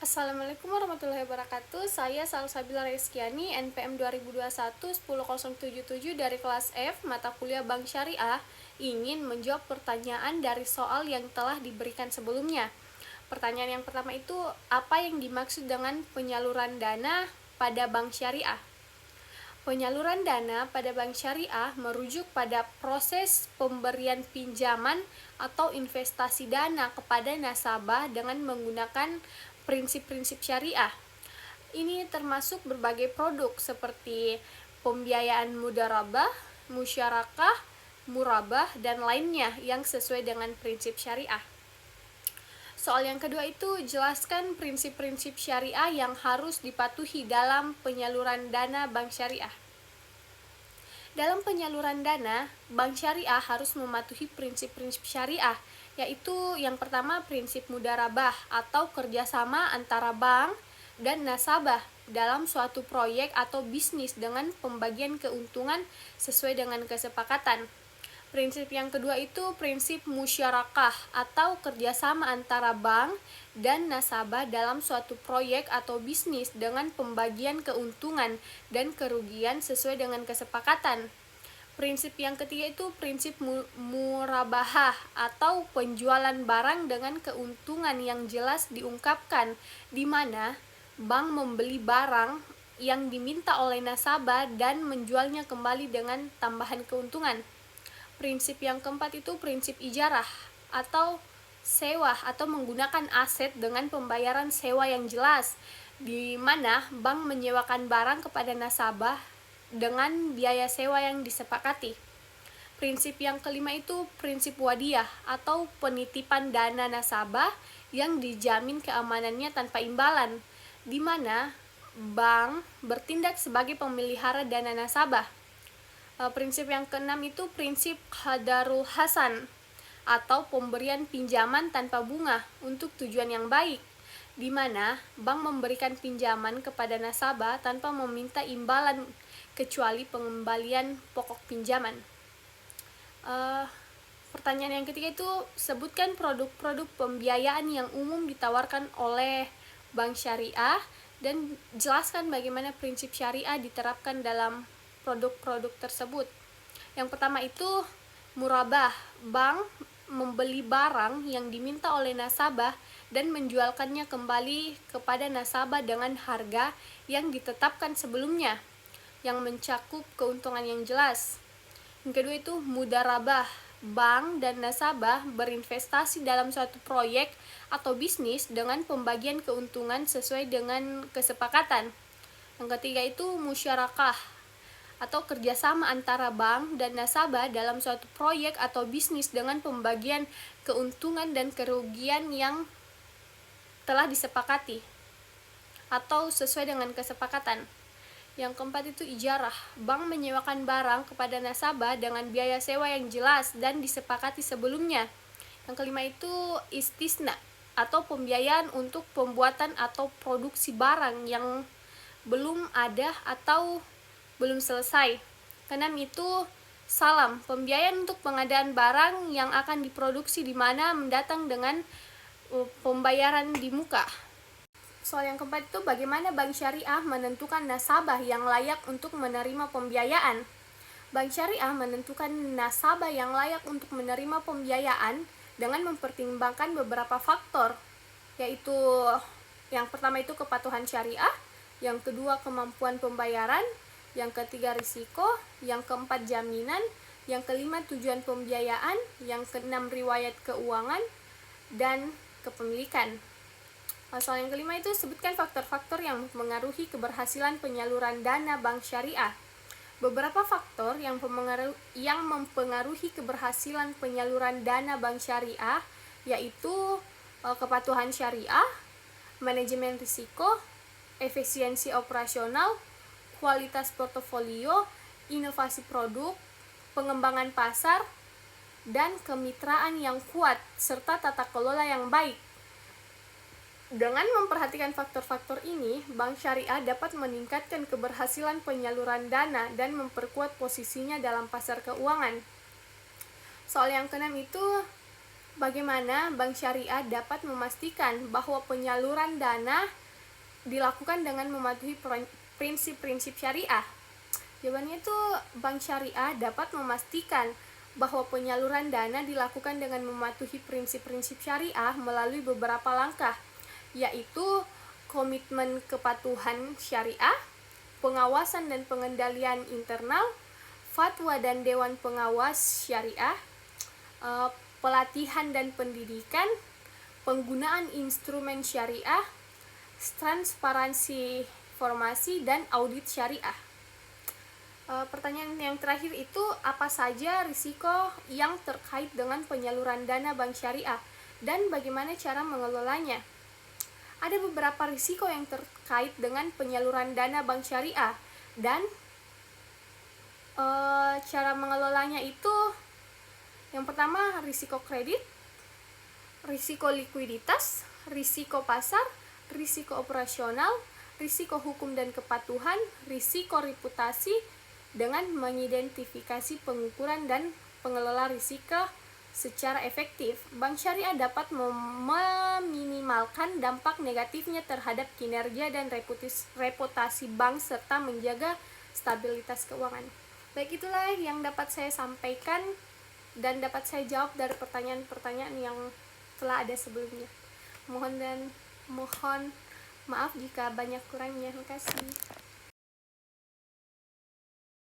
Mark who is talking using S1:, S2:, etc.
S1: Assalamualaikum warahmatullahi wabarakatuh. Saya Salsabila Reskiani, NPM 2021-10077 dari kelas F, mata kuliah Bank Syariah, ingin menjawab pertanyaan dari soal yang telah diberikan sebelumnya. Pertanyaan yang pertama itu, apa yang dimaksud dengan penyaluran dana pada Bank Syariah? Penyaluran dana pada bank syariah merujuk pada proses pemberian pinjaman atau investasi dana kepada nasabah dengan menggunakan prinsip-prinsip syariah. Ini termasuk berbagai produk seperti pembiayaan mudharabah, musyarakah, murabah, dan lainnya yang sesuai dengan prinsip syariah. Soal yang kedua itu, jelaskan prinsip-prinsip syariah yang harus dipatuhi dalam penyaluran dana bank syariah. Dalam penyaluran dana, bank syariah harus mematuhi prinsip-prinsip syariah, yaitu yang pertama prinsip mudharabah atau kerjasama antara bank dan nasabah dalam suatu proyek atau bisnis dengan pembagian keuntungan sesuai dengan kesepakatan. Prinsip yang kedua itu prinsip musyarakah atau kerjasama antara bank dan nasabah dalam suatu proyek atau bisnis dengan pembagian keuntungan dan kerugian sesuai dengan kesepakatan. Prinsip yang ketiga itu prinsip murabahah atau penjualan barang dengan keuntungan yang jelas diungkapkan, di mana bank membeli barang yang diminta oleh nasabah dan menjualnya kembali dengan tambahan keuntungan. Prinsip yang keempat itu prinsip ijarah atau sewa atau menggunakan aset dengan pembayaran sewa yang jelas, di mana bank menyewakan barang kepada nasabah dengan biaya sewa yang disepakati. Prinsip yang kelima itu prinsip wadiah atau penitipan dana nasabah yang dijamin keamanannya tanpa imbalan, di mana bank bertindak sebagai pemelihara dana nasabah. Prinsip yang keenam itu prinsip qadarul hasan atau pemberian pinjaman tanpa bunga untuk tujuan yang baik, di mana bank memberikan pinjaman kepada nasabah tanpa meminta imbalan kecuali pengembalian pokok pinjaman. Pertanyaan yang ketiga itu, sebutkan produk-produk pembiayaan yang umum ditawarkan oleh bank syariah dan jelaskan bagaimana prinsip syariah diterapkan dalam produk-produk tersebut. Yang pertama itu murabah, bank membeli barang yang diminta oleh nasabah dan menjualkannya kembali kepada nasabah dengan harga yang ditetapkan sebelumnya, yang mencakup keuntungan yang jelas. Yang kedua itu mudharabah, bank dan nasabah berinvestasi dalam suatu proyek atau bisnis dengan pembagian keuntungan sesuai dengan kesepakatan. Yang ketiga itu musyarakah atau kerjasama antara bank dan nasabah dalam suatu proyek atau bisnis dengan pembagian keuntungan dan kerugian yang telah disepakati atau sesuai dengan kesepakatan. Yang keempat itu ijarah, bank menyewakan barang kepada nasabah dengan biaya sewa yang jelas dan disepakati sebelumnya. Yang kelima itu istisna atau pembiayaan untuk pembuatan atau produksi barang yang belum ada atau belum selesai. Keenam itu salam, pembiayaan untuk pengadaan barang yang akan diproduksi di mana mendatang dengan pembayaran di muka. Soal yang keempat itu bagaimana bank syariah menentukan nasabah yang layak untuk menerima pembiayaan. Bank syariah menentukan nasabah yang layak untuk menerima pembiayaan dengan mempertimbangkan beberapa faktor, yaitu yang pertama itu kepatuhan syariah, yang kedua kemampuan pembayaran, yang ketiga risiko, yang keempat jaminan, yang kelima tujuan pembiayaan, yang keenam riwayat keuangan, dan kepemilikan. Soal yang kelima itu sebutkan faktor-faktor yang mempengaruhi keberhasilan penyaluran dana bank syariah. Beberapa faktor yang mempengaruhi keberhasilan penyaluran dana bank syariah yaitu kepatuhan syariah, manajemen risiko, efisiensi operasional, kualitas portofolio, inovasi produk, pengembangan pasar, dan kemitraan yang kuat, serta tata kelola yang baik. Dengan memperhatikan faktor-faktor ini, bank syariah dapat meningkatkan keberhasilan penyaluran dana dan memperkuat posisinya dalam pasar keuangan. Soal yang keenam itu Bagaimana bank syariah dapat memastikan bahwa penyaluran dana dilakukan dengan mematuhi prinsip-prinsip syariah? Jawabannya itu bank syariah dapat memastikan bahwa penyaluran dana dilakukan dengan mematuhi prinsip-prinsip syariah melalui beberapa langkah, yaitu komitmen kepatuhan syariah, pengawasan dan pengendalian internal, fatwa dan dewan pengawas syariah, pelatihan dan pendidikan, penggunaan instrumen syariah, transparansi informasi, dan audit syariah. Pertanyaan yang terakhir itu, apa saja risiko yang terkait dengan penyaluran dana bank syariah dan bagaimana cara mengelolanya? Ada beberapa risiko yang terkait dengan penyaluran dana bank syariah dan cara mengelolanya itu, yang pertama risiko kredit, risiko likuiditas, risiko pasar, risiko operasional, risiko hukum dan kepatuhan, risiko reputasi, dengan mengidentifikasi pengukuran dan pengelola risiko secara efektif. Bank syariah dapat meminimalkan dampak negatifnya terhadap kinerja dan reputasi bank serta menjaga stabilitas keuangan. Baik, itulah yang dapat saya sampaikan dan dapat saya jawab dari pertanyaan-pertanyaan yang telah ada sebelumnya. Mohon maaf jika banyak kurangnya. Terima kasih.